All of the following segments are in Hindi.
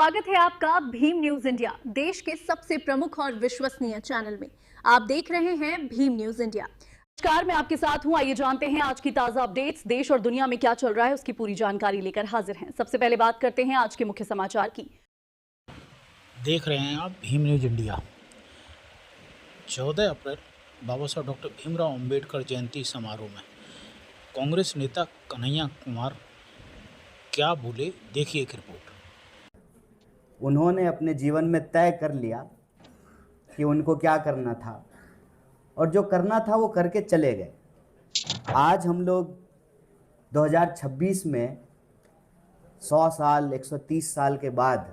स्वागत है आपका भीम न्यूज इंडिया, देश के सबसे प्रमुख और विश्वसनीय चैनल में। आप देख रहे हैं भीम न्यूज इंडिया। नमस्कार, मैं आपके साथ हूं। आइए जानते हैं आज की ताजा अपडेट्स। देश और दुनिया में क्या चल रहा है उसकी पूरी जानकारी लेकर हाजिर हैं। सबसे पहले बात करते हैं आज के मुख्य समाचार की। देख रहे हैं आप भीम न्यूज इंडिया। 14 अप्रैल बाबा साहब डॉक्टर भीमराव अंबेडकर जयंती समारोह में कांग्रेस नेता कन्हैया कुमार क्या बोले, देखिए एक रिपोर्ट। उन्होंने अपने जीवन में तय कर लिया कि उनको क्या करना था और जो करना था वो करके चले गए। आज हम लोग 2026 में 100 साल 130 साल के बाद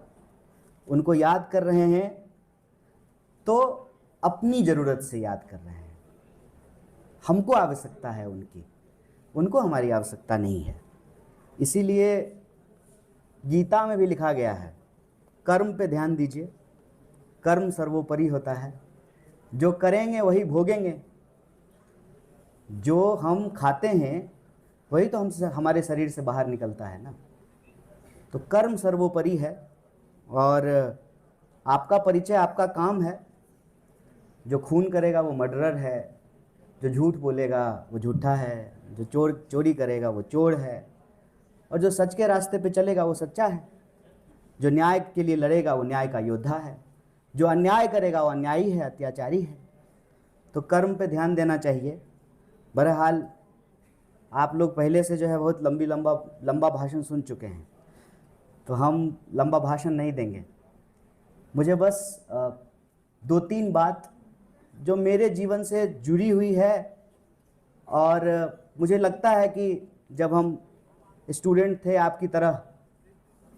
उनको याद कर रहे हैं, तो अपनी ज़रूरत से याद कर रहे हैं। हमको आवश्यकता है उनकी, उनको हमारी आवश्यकता नहीं है। इसीलिए गीता में भी लिखा गया है, कर्म पे ध्यान दीजिए, कर्म सर्वोपरि होता है। जो करेंगे वही भोगेंगे। जो हम खाते हैं वही तो हमसे हमारे शरीर से बाहर निकलता है ना। तो कर्म सर्वोपरि है और आपका परिचय आपका काम है। जो खून करेगा वो मर्डरर है, जो झूठ बोलेगा वो झूठा है, जो चोरी करेगा वो चोर है, और जो सच के रास्ते पे चलेगा वो सच्चा है। जो न्याय के लिए लड़ेगा वो न्याय का योद्धा है, जो अन्याय करेगा वो अन्यायी है, अत्याचारी है। तो कर्म पे ध्यान देना चाहिए। बहरहाल आप लोग पहले से जो है बहुत लंबा भाषण सुन चुके हैं, तो हम लंबा भाषण नहीं देंगे। मुझे बस 2-3 बात जो मेरे जीवन से जुड़ी हुई है, और मुझे लगता है कि जब हम स्टूडेंट थे आपकी तरह,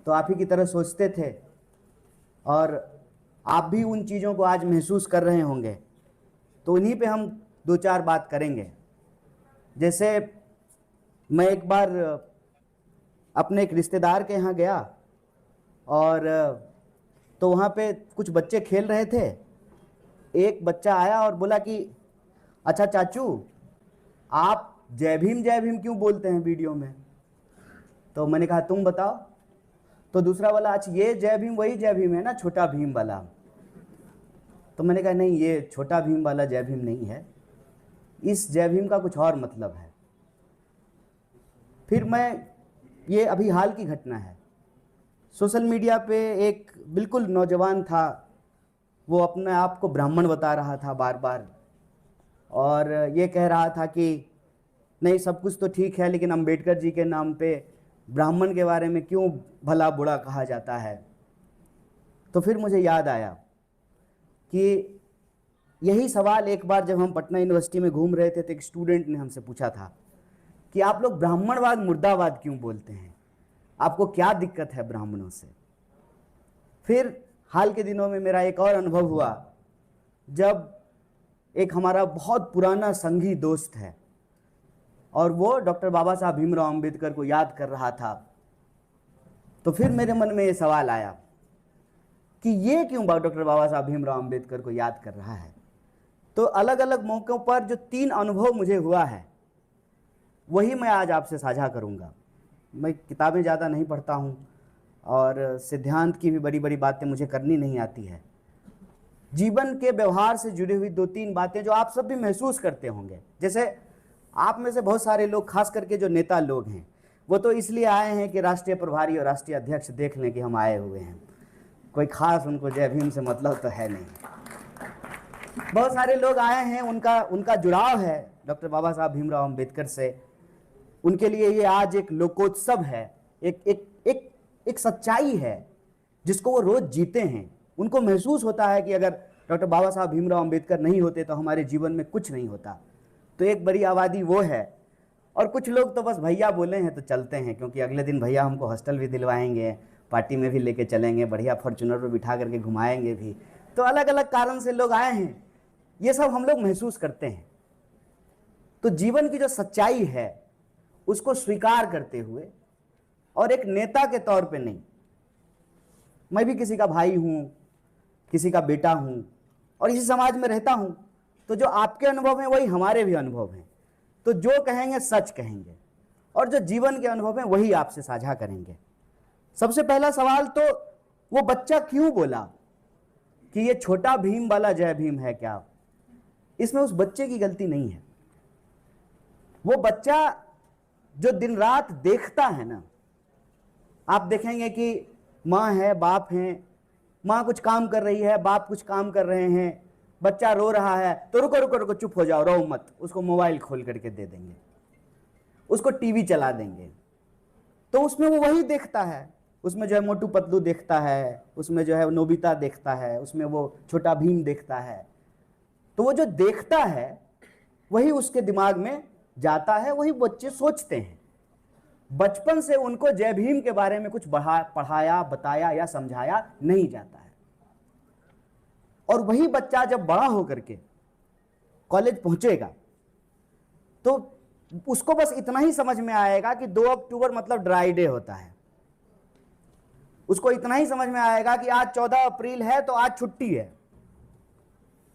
तो आप ही की तरह सोचते थे, और आप भी उन चीज़ों को आज महसूस कर रहे होंगे। तो उन्हीं पे हम 2-4 बात करेंगे। जैसे मैं एक बार अपने एक रिश्तेदार के यहाँ गया, और तो वहाँ पे कुछ बच्चे खेल रहे थे। एक बच्चा आया और बोला कि अच्छा चाचू, आप जय भीम क्यों बोलते हैं वीडियो में? तो मैंने कहा तुम बताओ। तो दूसरा वाला, अच्छा ये जय भीम वही जय भीम है ना, छोटा भीम वाला? तो मैंने कहा नहीं, ये छोटा भीम वाला जय भीम नहीं है, इस जय भीम का कुछ और मतलब है। फिर ये अभी हाल की घटना है, सोशल मीडिया पे एक बिल्कुल नौजवान था, वो अपने आप को ब्राह्मण बता रहा था बार बार, और ये कह रहा था कि नहीं सब कुछ तो ठीक है, लेकिन अंबेडकर जी के नाम पे ब्राह्मण के बारे में क्यों भला बुरा कहा जाता है। तो फिर मुझे याद आया कि यही सवाल एक बार जब हम पटना यूनिवर्सिटी में घूम रहे थे, तो एक स्टूडेंट ने हमसे पूछा था कि आप लोग ब्राह्मणवाद मुर्दाबाद क्यों बोलते हैं, आपको क्या दिक्कत है ब्राह्मणों से? फिर हाल के दिनों में मेरा एक और अनुभव हुआ, जब एक हमारा बहुत पुराना संघी दोस्त है और वो डॉक्टर बाबा साहब भीमराव अंबेडकर को याद कर रहा था। तो फिर मेरे मन में ये सवाल आया कि ये क्यों डॉक्टर बाबा साहब भीमराव अंबेडकर को याद कर रहा है। तो अलग अलग मौक़ों पर जो 3 अनुभव मुझे हुआ है, वही मैं आज आपसे साझा करूंगा। मैं किताबें ज़्यादा नहीं पढ़ता हूँ, और सिद्धांत की भी बड़ी बड़ी बातें मुझे करनी नहीं आती है। जीवन के व्यवहार से जुड़ी हुई 2-3 बातें जो आप सब भी महसूस करते होंगे। जैसे आप में से बहुत सारे लोग, खास करके जो नेता लोग हैं, वो तो इसलिए आए हैं कि राष्ट्रीय प्रभारी और राष्ट्रीय अध्यक्ष देख लें कि हम आए हुए हैं, कोई खास उनको जय भीम से मतलब तो है नहीं। बहुत सारे लोग आए हैं, उनका जुड़ाव है डॉक्टर बाबा साहब भीमराव अंबेडकर से। उनके लिए ये आज एक लोकोत्सव है, एक सच्चाई है जिसको वो रोज जीते हैं। उनको महसूस होता है कि अगर डॉक्टर बाबा साहब भीमराव अंबेडकर नहीं होते तो हमारे जीवन में कुछ नहीं होता। तो एक बड़ी आबादी वो है। और कुछ लोग तो बस भैया बोले हैं तो चलते हैं, क्योंकि अगले दिन भैया हमको हॉस्टल भी दिलवाएंगे, पार्टी में भी लेके चलेंगे, बढ़िया फॉर्चूनर पर बिठा करके घुमाएंगे भी। तो अलग अलग कारण से लोग आए हैं, ये सब हम लोग महसूस करते हैं। तो जीवन की जो सच्चाई है उसको स्वीकार करते हुए, और एक नेता के तौर पे नहीं, मैं भी किसी का भाई हूँ, किसी का बेटा हूँ, और इसी समाज में रहता हूँ। तो जो आपके अनुभव हैं वही हमारे भी अनुभव हैं। तो जो कहेंगे सच कहेंगे, और जो जीवन के अनुभव हैं वही आपसे साझा करेंगे। सबसे पहला सवाल तो वो बच्चा क्यों बोला कि ये छोटा भीम वाला जय भीम है क्या, इसमें उस बच्चे की गलती नहीं है। वो बच्चा जो दिन रात देखता है ना, आप देखेंगे कि माँ है, बाप हैं, माँ कुछ काम कर रही है, बाप कुछ काम कर रहे हैं, बच्चा रो रहा है तो रुको रुको रुको, चुप हो जाओ, रो मत, उसको मोबाइल खोल करके दे देंगे, उसको टीवी चला देंगे, तो उसमें वो वही देखता है, उसमें जो है मोटू पतलू देखता है, उसमें जो है नोबिता देखता है, उसमें वो छोटा भीम देखता है। तो वो जो देखता है वही उसके दिमाग में जाता है, वही बच्चे सोचते हैं। बचपन से उनको जय भीम के बारे में कुछ पढ़ाया, बताया या समझाया नहीं जाता है। और वही बच्चा जब बड़ा होकर के कॉलेज पहुंचेगा तो उसको बस इतना ही समझ में आएगा कि 2 अक्टूबर मतलब ड्राई डे होता है। उसको इतना ही समझ में आएगा कि आज 14 अप्रैल है तो आज छुट्टी है।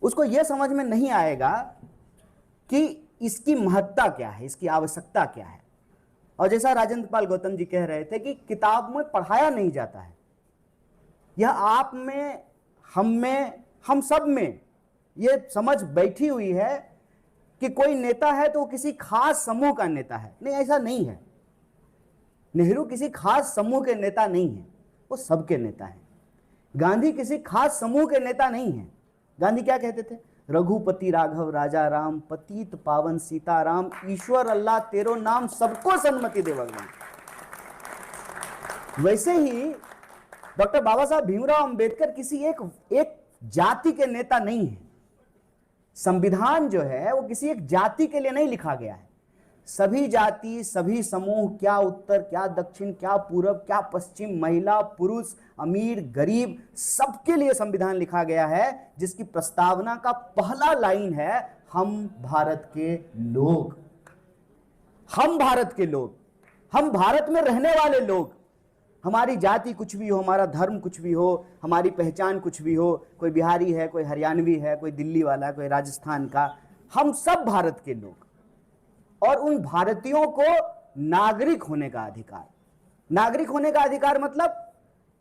उसको यह समझ में नहीं आएगा कि इसकी महत्ता क्या है, इसकी आवश्यकता क्या है। और जैसा राजेंद्र पाल गौतम जी कह रहे थे कि किताब में पढ़ाया नहीं जाता है, यह आप में, हम में, हम सब में यह समझ बैठी हुई है कि कोई नेता है तो वो किसी खास समूह का नेता है। नहीं, ऐसा नहीं है। नेहरू किसी खास समूह के नेता नहीं है, वो सबके नेता हैं। गांधी किसी खास समूह के नेता नहीं है। गांधी क्या कहते थे? रघुपति राघव राजा राम, पतित पावन सीताराम, ईश्वर अल्लाह तेरो नाम, सबको सन्मति दे भगवान। वैसे ही डॉक्टर बाबा साहब भीमराव अंबेडकर किसी एक जाति के नेता नहीं है। संविधान जो है वो किसी एक जाति के लिए नहीं लिखा गया है। सभी जाति, सभी समूह, क्या उत्तर, क्या दक्षिण, क्या पूरब, क्या पश्चिम, महिला, पुरुष, अमीर, गरीब, सबके लिए संविधान लिखा गया है, जिसकी प्रस्तावना का पहला लाइन है, हम भारत के लोग। हम भारत के लोग, हम भारत में रहने वाले लोग। हमारी जाति कुछ भी हो, हमारा धर्म कुछ भी हो, हमारी पहचान कुछ भी हो, कोई बिहारी है, कोई हरियाणवी है, कोई दिल्ली वाला है, कोई राजस्थान का, हम सब भारत के लोग। और उन भारतीयों को नागरिक होने का अधिकार। नागरिक होने का अधिकार मतलब,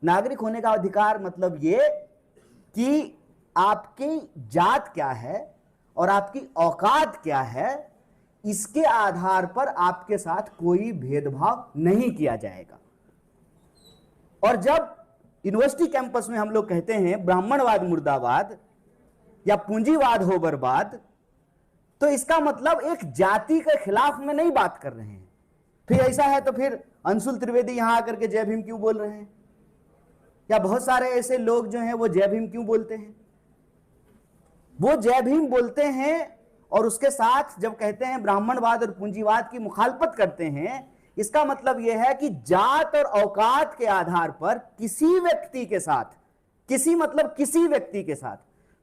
नागरिक होने का अधिकार मतलब ये कि आपकी जात क्या है और आपकी औकात क्या है, इसके आधार पर आपके साथ कोई भेदभाव नहीं किया जाएगा। और जब यूनिवर्सिटी कैंपस में हम लोग कहते हैं ब्राह्मणवाद मुर्दाबाद या पूंजीवाद हो बर्बाद, तो इसका मतलब एक जाति के खिलाफ में नहीं बात कर रहे हैं। फिर ऐसा है तो फिर अंशुल त्रिवेदी यहां आकर के जय भीम क्यों बोल रहे हैं, या बहुत सारे ऐसे लोग जो हैं वो जय भीम क्यों बोलते हैं? वो जय भीम बोलते हैं और उसके साथ जब कहते हैं ब्राह्मणवाद और पूंजीवाद की मुखालफत करते हैं, इसका मतलब यह है कि जात और औकात के आधार पर किसी व्यक्ति के साथ, किसी मतलब किसी व्यक्ति के साथ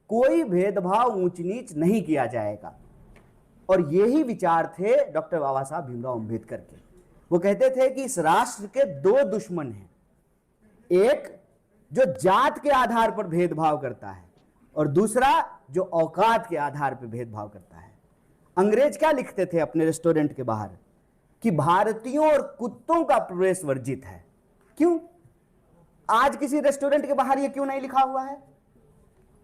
कोई भेदभाव, ऊंच नीच नहीं किया जाएगा। और यही विचार थे डॉक्टर बाबा साहब भीमराव अंबेडकर के। वो कहते थे कि इस राष्ट्र के 2 दुश्मन हैं, एक जो जात के आधार पर भेदभाव करता है और दूसरा जो औकात के आधार पर भेदभाव करता है। अंग्रेज क्या लिखते थे अपने रेस्टोरेंट के बाहर कि भारतीयों और कुत्तों का प्रवेश वर्जित है। क्यों? आज किसी रेस्टोरेंट के बाहर ये क्यों नहीं लिखा हुआ है?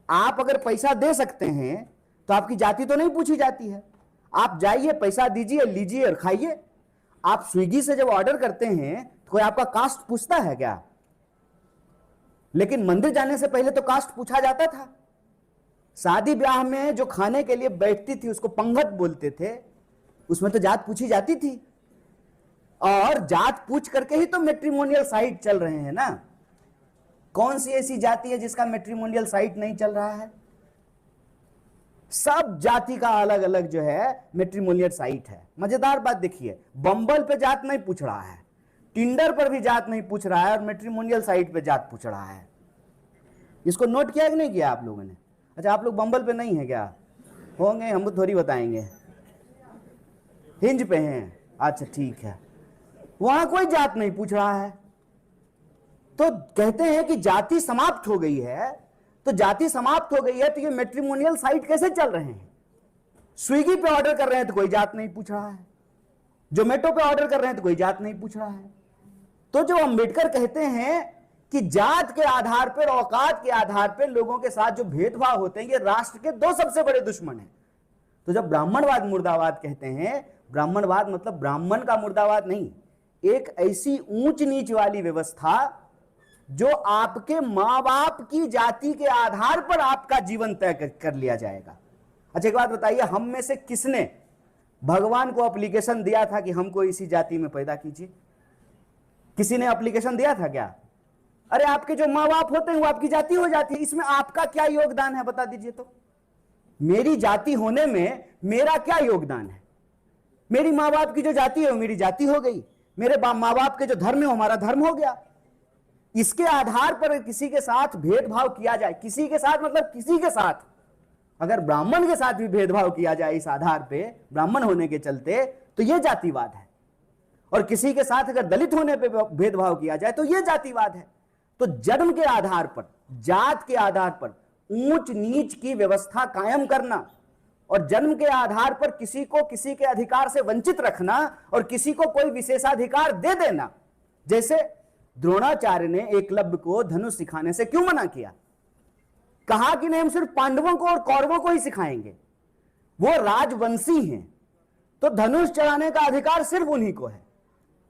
आप अगर पैसा दे सकते हैं तो आपकी जाति तो नहीं पूछी जाती है। आप जाइए, पैसा दीजिए, लीजिए और खाइए। आप स्विगी से जब ऑर्डर करते हैं तो कोई आपका कास्ट पूछता है क्या? लेकिन मंदिर जाने से पहले तो कास्ट पूछा जाता था। शादी ब्याह में जो खाने के लिए बैठती थी उसको पंगत बोलते थे, उसमें तो जात पूछी जाती थी। और जात पूछ करके ही तो मैट्रिमोनियल साइट चल रहे हैं ना। कौन सी ऐसी जाति है जिसका मैट्रिमोनियल साइट नहीं चल रहा है? सब जाति का अलग अलग जो है मैट्रिमोनियल साइट है। मजेदार बात देखिए, बम्बल पे जात नहीं पूछ रहा है, टिंडर पर भी जात नहीं पूछ रहा है, और मैट्रिमोनियल साइट पे जात पूछ रहा है। इसको नोट किया कि नहीं किया आप लोगों ने? अच्छा, आप लोग बम्बल पे नहीं है क्या? होंगे, हमको थोड़ी बताएंगे। हिंज पे हैं, अच्छा ठीक है। वहां कोई जात नहीं पूछ रहा है। तो कहते हैं कि जाति समाप्त हो गई है। तो जाति समाप्त हो गई है तो ये मैट्रिमोनियल साइट कैसे चल रहे हैं? स्विगी पे ऑर्डर कर रहे हैं तो कोई जात नहीं पूछ रहा है, जोमेटो पे ऑर्डर कर रहे हैं तो कोई जात नहीं पूछ रहा है। तो जो अंबेडकर कहते हैं कि जात के आधार पर, औकात के आधार पर लोगों के साथ जो भेदभाव होते हैं, ये राष्ट्र के दो सबसे बड़े दुश्मन हैं। तो जब ब्राह्मणवाद मुर्दाबाद कहते हैं, ब्राह्मणवाद मतलब ब्राह्मण का मुर्दाबाद नहीं, एक ऐसी ऊंच नीच वाली व्यवस्था जो आपके मां बाप की जाति के आधार पर आपका जीवन तय कर लिया जाएगा। अच्छा एक बात बताइए, हम में से किसने भगवान को एप्लीकेशन दिया था कि हमको इसी जाति में पैदा कीजिए? किसी ने एप्लीकेशन दिया था क्या? अरे आपके जो माँ बाप होते हैं वो आपकी जाति हो जाती है, इसमें आपका क्या योगदान है बता दीजिए तो। मेरी जाति होने में मेरा क्या योगदान है? मेरी माँ बाप की जो जाति है वो मेरी जाति हो गई, मेरे माँ बाप के जो धर्म है वो हमारा धर्म हो गया। इसके आधार पर किसी के साथ भेदभाव किया जाए, किसी के साथ मतलब किसी के साथ, अगर ब्राह्मण के साथ भी भेदभाव किया जाए इस आधार पे ब्राह्मण होने के चलते, तो यह जातिवाद है। और किसी के साथ अगर दलित होने पे भेदभाव किया जाए तो यह जातिवाद है। तो जन्म के आधार पर, जात के आधार पर ऊंच नीच की व्यवस्था कायम करना और जन्म के आधार पर किसी को किसी के अधिकार से वंचित रखना और किसी को कोई विशेषाधिकार दे देना, जैसे द्रोणाचार्य ने एकलव्य को धनुष सिखाने से क्यों मना किया? कहा कि नहीं, हम सिर्फ पांडवों को और कौरवों को ही सिखाएंगे, वो राजवंशी हैं, तो धनुष चलाने का अधिकार सिर्फ उन्हीं को है।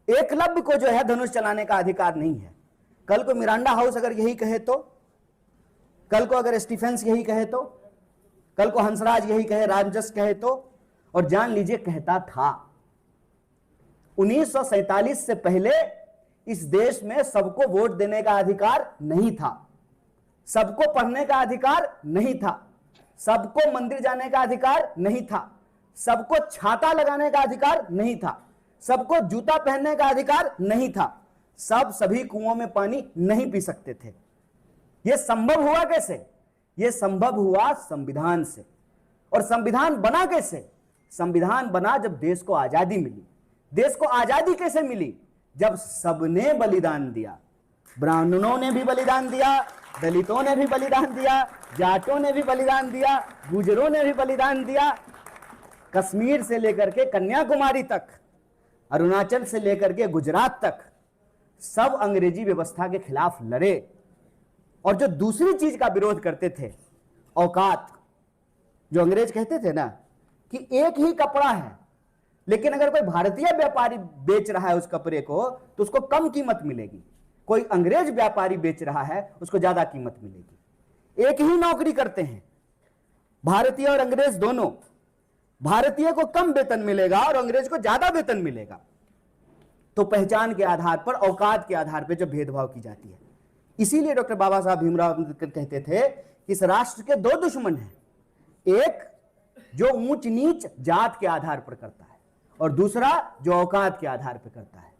एकलव्य को जो है धनुष चलाने का अधिकार नहीं है। कल को मिरांडा हाउस अगर यही कहे तो, कल को अगर स्टीफेंस यही कहे तो, कल को हंसराज यही कहे, रामजस कहे तो, और जान लीजिए कहता था। 1947 से पहले इस देश में सबको वोट देने का अधिकार नहीं था, सबको पढ़ने का अधिकार नहीं था, सबको मंदिर जाने का अधिकार नहीं था, सबको छाता लगाने का अधिकार नहीं था, सबको जूता पहनने का अधिकार नहीं था, सब सभी कुओं में पानी नहीं पी सकते थे। यह संभव हुआ कैसे? यह संभव हुआ संविधान से। और संविधान बना कैसे? संविधान बना जब देश को आजादी मिली। देश को आजादी कैसे मिली? जब सबने बलिदान दिया। ब्राह्मणों ने भी बलिदान दिया, दलितों ने भी बलिदान दिया, जाटों ने भी बलिदान दिया, गुजरों ने भी बलिदान दिया। कश्मीर से लेकर के कन्याकुमारी तक, अरुणाचल से लेकर के गुजरात तक सब अंग्रेजी व्यवस्था के खिलाफ लड़े। और जो दूसरी चीज का विरोध करते थे, औकात, जो अंग्रेज कहते थे ना कि एक ही कपड़ा है, लेकिन अगर कोई भारतीय व्यापारी बेच रहा है उस कपड़े को तो उसको कम कीमत मिलेगी, कोई अंग्रेज व्यापारी बेच रहा है उसको ज्यादा कीमत मिलेगी। एक ही नौकरी करते हैं भारतीय और अंग्रेज दोनों, भारतीय को कम वेतन मिलेगा और अंग्रेज को ज्यादा वेतन मिलेगा। तो पहचान के आधार पर, औकात के आधार पर जो भेदभाव की जाती है, इसीलिए डॉक्टर बाबा साहब भीमराव अम्बेडकर कहते थे कि इस राष्ट्र के दो दुश्मन हैं, एक जो ऊंच नीच जात के आधार पर करता है और दूसरा जो औकात के आधार पर करता है।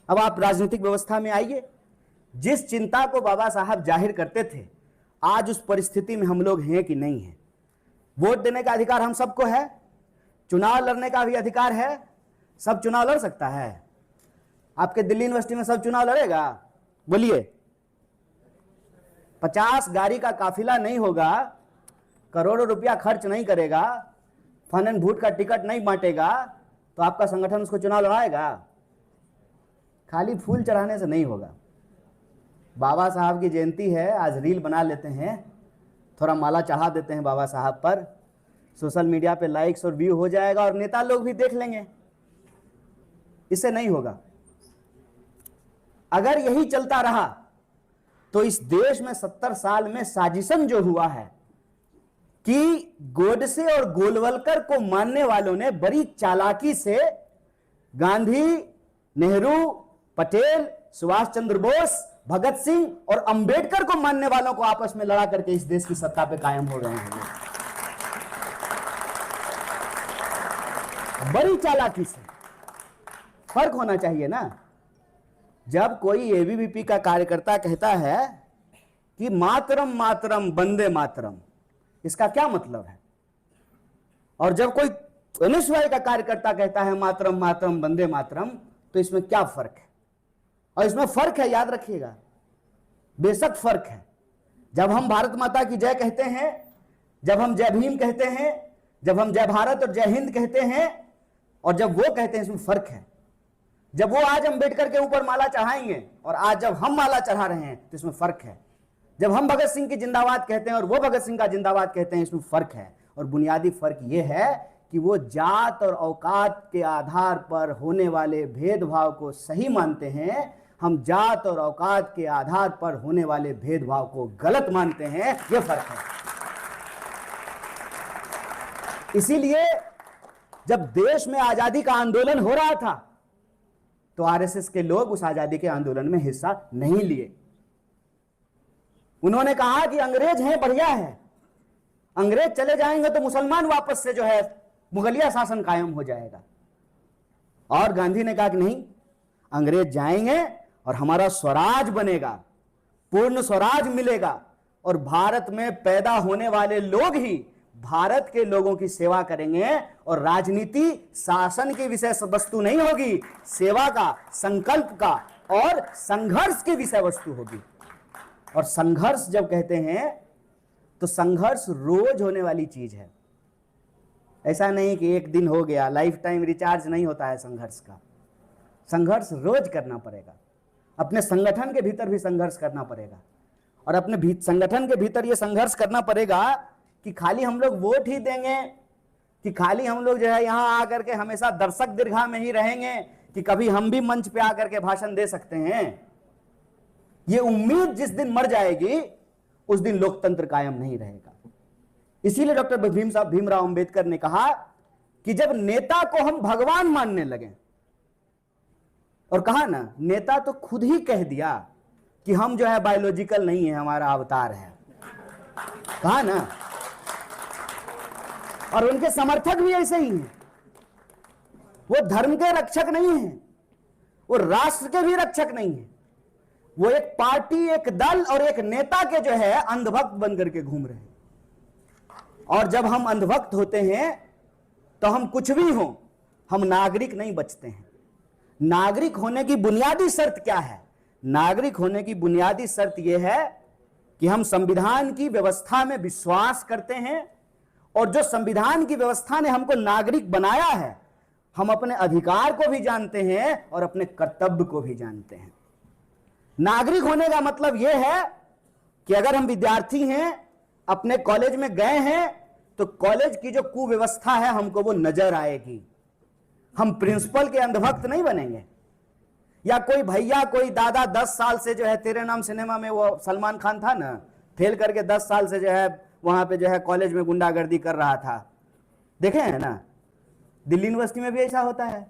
अब आप राजनीतिक व्यवस्था में आइए, जिस चिंता को बाबा साहब जाहिर करते थे, आज उस परिस्थिति में हम लोग हैं कि नहीं है। वोट देने का अधिकार हम सबको है, चुनाव लड़ने का भी अधिकार है, सब चुनाव लड़ सकता है। आपके दिल्ली यूनिवर्सिटी में सब चुनाव लड़ेगा? बोलिए। 50 गाड़ी का काफिला नहीं होगा, करोड़ों रुपया खर्च नहीं करेगा, फन एंड फूड का टिकट नहीं बांटेगा, तो आपका संगठन उसको चुनाव लड़ाएगा? खाली फूल चढ़ाने से नहीं होगा। बाबा साहब की जयंती है, आज रील बना लेते हैं, थोड़ा माला चढ़ा देते हैं बाबा साहब पर, सोशल मीडिया पे लाइक्स और व्यू हो जाएगा और नेता लोग भी देख लेंगे। इससे नहीं होगा। अगर यही चलता रहा तो इस देश में 70 साल में साजिशन जो हुआ है कि गोडसे और गोलवलकर को मानने वालों ने बड़ी चालाकी से गांधी, नेहरू, पटेल, सुभाष चंद्र बोस, भगत सिंह और अंबेडकर को मानने वालों को आपस में लड़ा करके इस देश की सत्ता पे कायम हो गए हैं। बड़ी चालाकी से। फर्क होना चाहिए ना। जब कोई एबीवीपी का कार्यकर्ता कहता है कि मातरम मातरम वंदे मातरम, इसका क्या मतलब है? और जब कोई एनएसवाई का कार्यकर्ता कहता है मातरम मातरम वंदे मातरम, तो इसमें क्या फर्क है? और इसमें फर्क है, याद रखिएगा, बेशक फर्क है। जब हम भारत माता की जय कहते हैं, जब हम जय भीम कहते हैं, जब हम जय भारत और जय हिंद कहते हैं, और जब वो कहते हैं, इसमें फर्क है। जब वो आज अंबेडकर के ऊपर माला चढ़ाएंगे और आज जब हम माला चढ़ा रहे हैं तो इसमें फर्क है। जब हम भगत सिंह की जिंदाबाद कहते हैं और वो भगत सिंह का जिंदाबाद कहते हैं, इसमें फर्क है। और बुनियादी फर्क ये है कि वो जात और औकात के आधार पर होने वाले भेदभाव को सही मानते हैं, हम जात और औकात के आधार पर होने वाले भेदभाव को गलत मानते हैं। यह फर्क है। इसीलिए जब देश में आजादी का आंदोलन हो रहा था तो आरएसएस के लोग उस आजादी के आंदोलन में हिस्सा नहीं लिए। उन्होंने कहा कि अंग्रेज हैं, बढ़िया है, अंग्रेज चले जाएंगे तो मुसलमान वापस से जो है मुगलिया शासन कायम हो जाएगा। और गांधी ने कहा कि नहीं, अंग्रेज जाएंगे और हमारा स्वराज बनेगा, पूर्ण स्वराज मिलेगा और भारत में पैदा होने वाले लोग ही भारत के लोगों की सेवा करेंगे और राजनीति शासन की विषय वस्तु नहीं होगी, सेवा का, संकल्प का और संघर्ष की विषय वस्तु होगी। और संघर्ष जब कहते हैं तो संघर्ष रोज होने वाली चीज है। ऐसा नहीं कि एक दिन हो गया, लाइफ टाइम रिचार्ज नहीं होता है संघर्ष का। संघर्ष रोज करना पड़ेगा। अपने संगठन के भीतर भी संघर्ष करना पड़ेगा और अपने संगठन के भीतर यह संघर्ष करना पड़ेगा कि खाली हम लोग वोट ही देंगे, कि खाली हम लोग जो है यहां आकर के हमेशा दर्शक दीर्घा में ही रहेंगे, कि कभी हम भी मंच पे आकर के भाषण दे सकते हैं। ये उम्मीद जिस दिन मर जाएगी उस दिन लोकतंत्र कायम नहीं रहेगा। इसीलिए डॉक्टर भीमराव अंबेडकर ने कहा कि जब नेता को हम भगवान मानने लगे, और कहा ना, नेता तो खुद ही कह दिया कि हम जो है बायोलॉजिकल नहीं है, हमारा अवतार है, कहा ना। और उनके समर्थक भी ऐसे ही हैं। वो धर्म के रक्षक नहीं है, वो राष्ट्र के भी रक्षक नहीं है। वो एक पार्टी, एक दल और एक नेता के जो है अंधभक्त बनकर के घूम रहे हैं। और जब हम अंधभक्त होते हैं तो हम कुछ भी हो, हम नागरिक नहीं बचते हैं। नागरिक होने की बुनियादी शर्त क्या है? नागरिक होने की बुनियादी शर्त यह है कि हम संविधान की व्यवस्था में विश्वास करते हैं और जो संविधान की व्यवस्था ने हमको नागरिक बनाया है, हम अपने अधिकार को भी जानते हैं और अपने कर्तव्य को भी जानते हैं। नागरिक होने का मतलब यह है कि अगर हम विद्यार्थी हैं, अपने कॉलेज में गए हैं, तो कॉलेज की जो कुव्यवस्था है हमको वो नजर आएगी। हम प्रिंसिपल के अंधभक्त नहीं बनेंगे। या कोई भैया, कोई दादा 10 साल से जो है तेरे नाम सिनेमा में वो सलमान खान था ना, फेल करके 10 साल से जो है वहां पे जो है कॉलेज में गुंडागर्दी कर रहा था, देखे हैं ना। दिल्ली यूनिवर्सिटी में भी ऐसा होता है।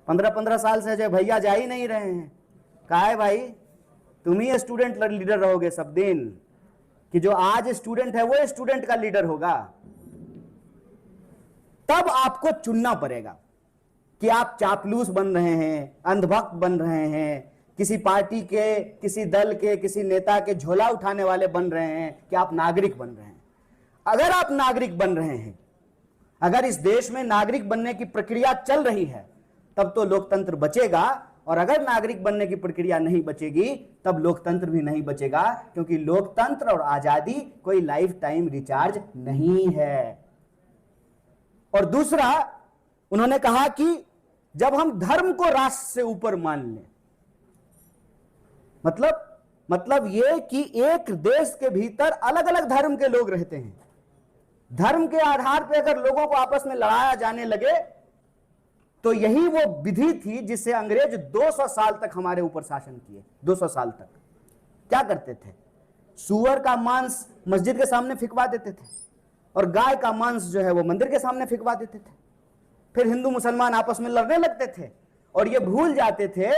15-15 साल से जो भैया जा ही नहीं रहे हैं। कहा है भाई, तुम ही स्टूडेंट लीडर रहोगे सब दिन, कि जो आज स्टूडेंट है वो स्टूडेंट का लीडर होगा। तब आपको चुनना पड़ेगा कि आप चापलूस बन रहे हैं, अंधभक्त बन रहे हैं, किसी पार्टी के, किसी दल के, किसी नेता के झोला उठाने वाले बन रहे हैं, कि आप नागरिक बन रहे हैं। अगर आप नागरिक बन रहे हैं, अगर इस देश में नागरिक बनने की प्रक्रिया चल रही है, तब तो लोकतंत्र बचेगा। और अगर नागरिक बनने की प्रक्रिया नहीं बचेगी तब लोकतंत्र भी नहीं बचेगा, क्योंकि लोकतंत्र और आजादी कोई लाइफ टाइम रिचार्ज नहीं है। और दूसरा, उन्होंने कहा कि जब हम धर्म को राष्ट्र से ऊपर मान लें, मतलब यह कि एक देश के भीतर अलग अलग धर्म के लोग रहते हैं। धर्म के आधार पर अगर लोगों को आपस में लड़ाया जाने लगे तो यही वो विधि थी जिससे अंग्रेज 200 साल तक हमारे ऊपर शासन किए। 200 साल तक क्या करते थे? सूअर का मांस मस्जिद के सामने फिकवा देते थे और गाय का मांस जो है वो मंदिर के सामने फिकवा देते थे। फिर हिंदू मुसलमान आपस में लड़ने लगते थे और ये भूल जाते थे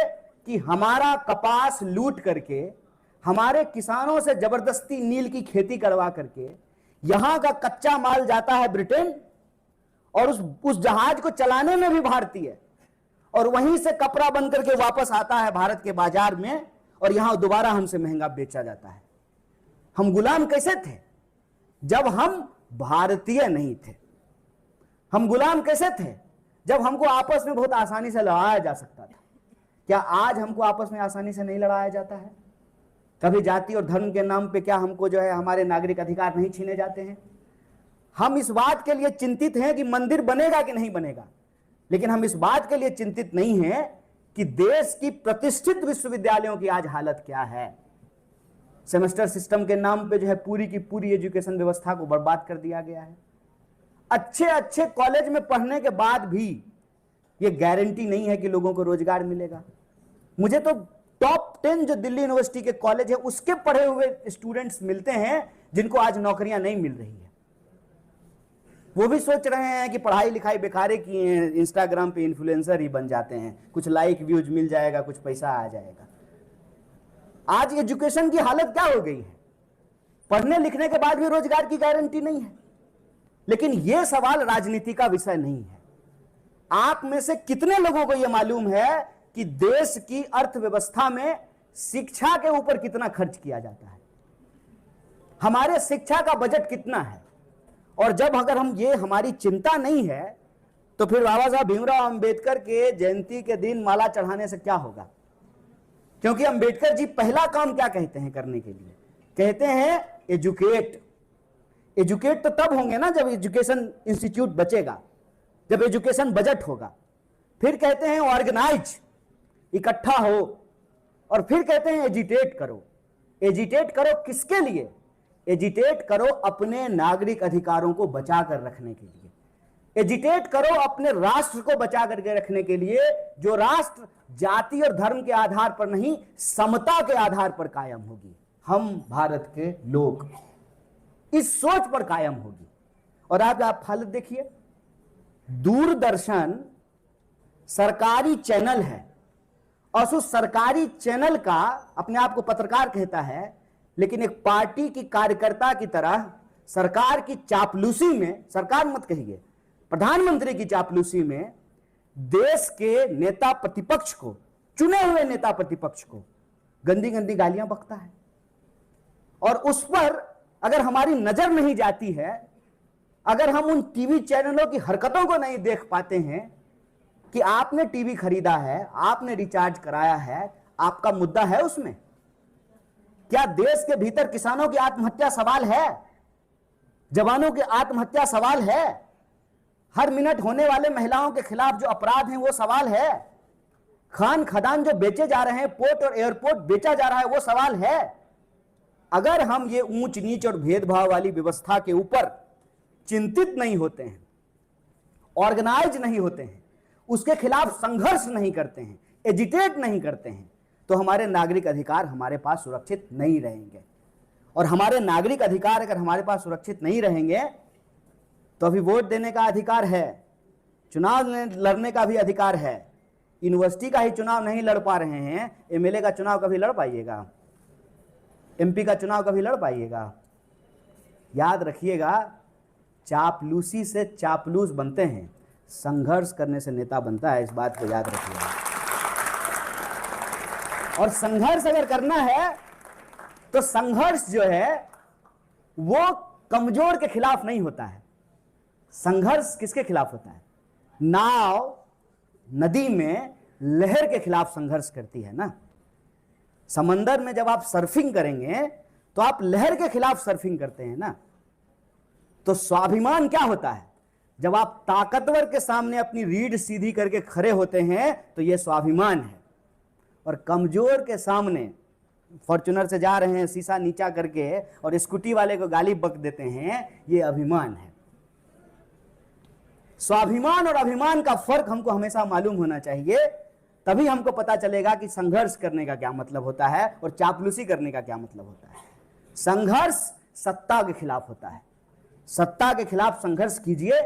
कि हमारा कपास लूट करके, हमारे किसानों से जबरदस्ती नील की खेती करवा करके यहां का कच्चा माल जाता है ब्रिटेन, और उस जहाज को चलाने में भी भारतीय, और वहीं से कपड़ा बन करके वापस आता है भारत के बाजार में, और यहां दोबारा हमसे महंगा बेचा जाता है। हम गुलाम कैसे थे? जब हम भारतीय नहीं थे। हम गुलाम कैसे थे? जब हमको आपस में बहुत आसानी से लड़ाया जा सकता था। क्या आज हमको आपस में आसानी से नहीं लड़ाया जाता है? कभी जाति और धर्म के नाम पे क्या हमको जो है हमारे नागरिक अधिकार नहीं छीने जाते हैं? हम इस बात के लिए चिंतित हैं कि मंदिर बनेगा कि नहीं बनेगा, लेकिन हम इस बात के लिए चिंतित नहीं हैं कि देश की प्रतिष्ठित विश्वविद्यालयों की आज हालत क्या है। सेमेस्टर सिस्टम के नाम पे जो है पूरी की पूरी एजुकेशन व्यवस्था को बर्बाद कर दिया गया है। अच्छे अच्छे कॉलेज में पढ़ने के बाद भी ये गारंटी नहीं है कि लोगों को रोजगार मिलेगा। मुझे तो टॉप 10 जो दिल्ली यूनिवर्सिटी के कॉलेज है उसके पढ़े हुए स्टूडेंट्स मिलते हैं जिनको आज नौकरियां नहीं मिल रही है। वो भी सोच रहे हैं कि पढ़ाई लिखाई बेकारे किए हैं, इंस्टाग्राम पे इन्फ्लुएंसर ही बन जाते हैं, कुछ लाइक व्यूज मिल जाएगा, कुछ पैसा आ जाएगा। आज एजुकेशन की हालत क्या हो गई है, पढ़ने लिखने के बाद भी रोजगार की गारंटी नहीं है। लेकिन यह सवाल राजनीति का विषय नहीं है। आप में से कितने लोगों को यह मालूम है कि देश की अर्थव्यवस्था में शिक्षा के ऊपर कितना खर्च किया जाता है, हमारे शिक्षा का बजट कितना है। और जब अगर हम ये हमारी चिंता नहीं है तो फिर बाबा साहब भीमराव अंबेडकर के जयंती के दिन माला चढ़ाने से क्या होगा। क्योंकि अंबेडकर जी पहला काम क्या कहते हैं करने के लिए, कहते हैं एजुकेट। एजुकेट तो तब होंगे ना जब एजुकेशन इंस्टीट्यूट बचेगा, जब एजुकेशन बजट होगा। फिर कहते हैं ऑर्गेनाइज, इकट्ठा हो। और फिर कहते हैं एजिटेट करो। एजिटेट करो किसके लिए? एजिटेट करो अपने नागरिक अधिकारों को बचा कर रखने के लिए। एजिटेट करो अपने राष्ट्र को बचा करके रखने के लिए, जो राष्ट्र जाति और धर्म के आधार पर नहीं समता के आधार पर कायम होगी। हम भारत के लोग इस सोच पर कायम होगी। और आज आप हालत देखिए, दूरदर्शन सरकारी चैनल है और उस सरकारी चैनल का अपने आप को पत्रकार कहता है, लेकिन एक पार्टी की कार्यकर्ता की तरह सरकार की चापलूसी में, सरकार मत कहिए, प्रधानमंत्री की चापलूसी में देश के नेता प्रतिपक्ष को, चुने हुए नेता प्रतिपक्ष को गंदी गंदी गालियां बकता है। और उस पर अगर हमारी नजर नहीं जाती है, अगर हम उन टीवी चैनलों की हरकतों को नहीं देख पाते हैं कि आपने टीवी खरीदा है, आपने रिचार्ज कराया है, आपका मुद्दा है उसमें। क्या देश के भीतर किसानों की आत्महत्या सवाल है, जवानों की आत्महत्या सवाल है, हर मिनट होने वाले महिलाओं के खिलाफ जो अपराध हैं वो सवाल है, खान खदान जो बेचे जा रहे हैं, पोर्ट और एयरपोर्ट बेचा जा रहा है वो सवाल है। अगर हम ये ऊंच नीच और भेदभाव वाली व्यवस्था के ऊपर चिंतित नहीं होते हैं, ऑर्गेनाइज नहीं होते हैं, उसके खिलाफ संघर्ष नहीं करते हैं, एजिटेट नहीं करते हैं, तो हमारे नागरिक अधिकार हमारे पास सुरक्षित नहीं रहेंगे। और हमारे नागरिक अधिकार अगर हमारे पास सुरक्षित नहीं रहेंगे तो अभी वोट देने का अधिकार है, चुनाव लड़ने का भी अधिकार है। यूनिवर्सिटी का ही चुनाव नहीं लड़ पा रहे हैं, एमएलए का चुनाव कभी लड़ पाइएगा, एमपी का चुनाव कभी लड़ पाइएगा? याद रखिएगा, चापलूसी से चापलूस बनते हैं, संघर्ष करने से नेता बनता है। इस बात को याद रखिएगा। और संघर्ष अगर करना है तो संघर्ष जो है वो कमजोर के खिलाफ नहीं होता है। संघर्ष किसके खिलाफ होता है? नाव नदी में लहर के खिलाफ संघर्ष करती है ना। समंदर में जब आप सर्फिंग करेंगे तो आप लहर के खिलाफ सर्फिंग करते हैं ना। तो स्वाभिमान क्या होता है? जब आप ताकतवर के सामने अपनी रीढ़ सीधी करके खड़े होते हैं तो यह स्वाभिमान है। और कमजोर के सामने, फॉर्च्यूनर से जा रहे हैं शीशा नीचा करके और स्कूटी वाले को गाली बक देते हैं, यह अभिमान है। स्वाभिमान और अभिमान का फर्क हमको हमेशा मालूम होना चाहिए, तभी हमको पता चलेगा कि संघर्ष करने का क्या मतलब होता है और चापलूसी करने का क्या मतलब होता है। संघर्ष सत्ता के खिलाफ होता है, सत्ता के खिलाफ संघर्ष कीजिए।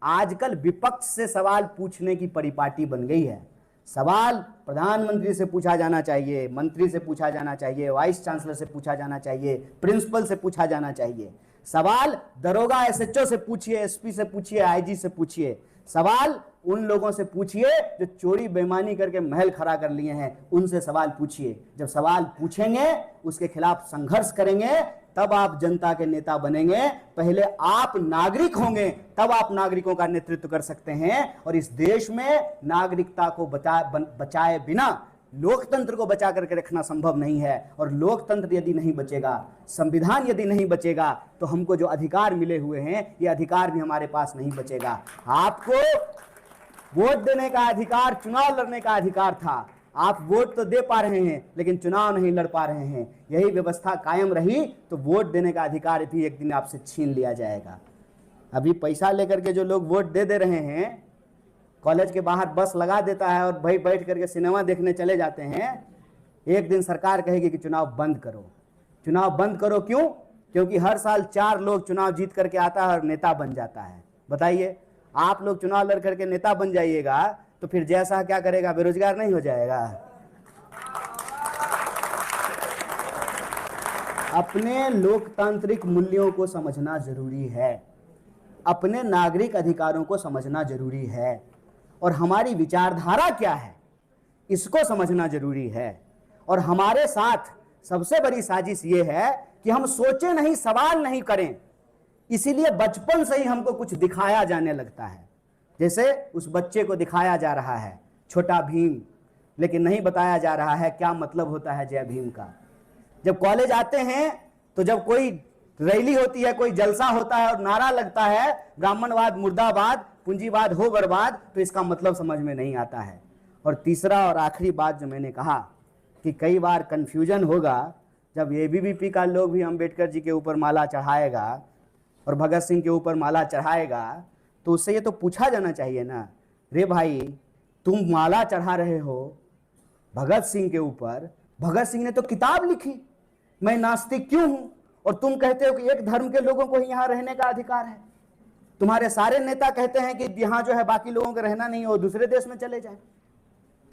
आजकल विपक्ष से सवाल पूछने की परिपाटी बन गई है। सवाल प्रधानमंत्री से पूछा जाना चाहिए, मंत्री से पूछा जाना चाहिए, वाइस चांसलर से पूछा जाना चाहिए, प्रिंसिपल से पूछा जाना चाहिए। सवाल दरोगा एसएचओ से पूछिए, एसपी से पूछिए, आईजी से पूछिए। सवाल उन लोगों से पूछिए जो चोरी बेईमानी करके महल खड़ा कर लिए हैं, उनसे सवाल पूछिए। जब सवाल पूछेंगे, उसके खिलाफ संघर्ष करेंगे, तब आप जनता के नेता बनेंगे। पहले आप नागरिक होंगे, तब आप नागरिकों का नेतृत्व कर सकते हैं। और इस देश में नागरिकता को बचाए बिना लोकतंत्र को बचा करके रखना संभव नहीं है। और लोकतंत्र यदि नहीं बचेगा, संविधान यदि नहीं बचेगा, तो हमको जो अधिकार मिले हुए हैं ये अधिकार भी हमारे पास नहीं बचेगा। आपको वोट देने का अधिकार, चुनाव लड़ने का अधिकार था। आप वोट तो दे पा रहे हैं लेकिन चुनाव नहीं लड़ पा रहे हैं। यही व्यवस्था कायम रही तो वोट देने का अधिकार भी एक दिन आपसे छीन लिया जाएगा। अभी पैसा लेकर के जो लोग वोट दे रहे हैं, कॉलेज के बाहर बस लगा देता है और भाई बैठ करके सिनेमा देखने चले जाते हैं। एक दिन सरकार कहेगी कि चुनाव बंद करो। चुनाव बंद करो क्यों? क्योंकि हर साल 4 लोग चुनाव जीत करके आता है और नेता बन जाता है। बताइए, आप लोग चुनाव लड़ करके नेता बन जाइएगा तो फिर जैसा क्या करेगा? बेरोजगार नहीं हो जाएगा? अपने लोकतांत्रिक मूल्यों को समझना जरूरी है, अपने नागरिक अधिकारों को समझना जरूरी है, और हमारी विचारधारा क्या है इसको समझना जरूरी है। और हमारे साथ सबसे बड़ी साजिश ये है कि हम सोचे नहीं, सवाल नहीं करें, इसीलिए बचपन से ही हमको कुछ दिखाया जाने लगता है। जैसे उस बच्चे को दिखाया जा रहा है छोटा भीम, लेकिन नहीं बताया जा रहा है क्या मतलब होता है जय भीम का। जब कॉलेज आते हैं तो जब कोई रैली होती है, कोई जलसा होता है और नारा लगता है ब्राह्मणवाद मुर्दाबाद, पूंजीवाद हो बर्बाद, तो इसका मतलब समझ में नहीं आता है। और तीसरा और आखिरी बात जो मैंने कहा कि कई बार कंफ्यूजन होगा जब एबीवीपी का लोग भी अंबेडकर जी के ऊपर माला चढ़ाएगा और भगत सिंह के ऊपर माला चढ़ाएगा, तो उससे ये तो पूछा जाना चाहिए ना, रे भाई तुम माला चढ़ा रहे हो भगत सिंह के ऊपर, भगत सिंह ने तो किताब लिखी, मैं नास्तिक क्यों हूं? और तुम कहते हो कि एक धर्म के लोगों को ही यहाँ रहने का अधिकार है। तुम्हारे सारे नेता कहते हैं कि यहाँ जो है बाकी लोगों को रहना नहीं हो, दूसरे देश में चले जाए।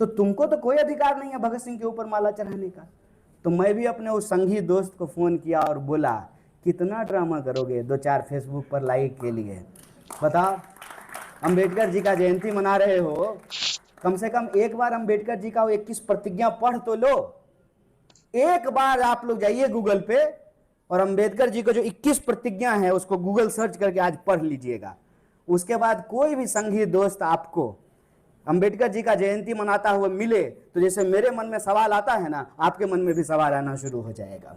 तो तुमको तो कोई अधिकार नहीं है भगत सिंह के ऊपर माला चढ़ाने का। तो मैं भी अपने उस संघी दोस्त को फोन किया और बोला, कितना ड्रामा करोगे 2-4 फेसबुक पर लाइक के लिए? बताओ, अंबेडकर जी का जयंती मना रहे हो, कम से कम एक बार अंबेडकर जी का वो 21 प्रतिज्ञा पढ़ तो लो। एक बार आप लोग जाइए गूगल पे और अंबेडकर जी को जो 21 प्रतिज्ञा है उसको गूगल सर्च करके आज पढ़ लीजिएगा। उसके बाद कोई भी संघी दोस्त आपको अंबेडकर जी का जयंती मनाता हुआ मिले तो जैसे मेरे मन में सवाल आता है ना, आपके मन में भी सवाल आना शुरू हो जाएगा।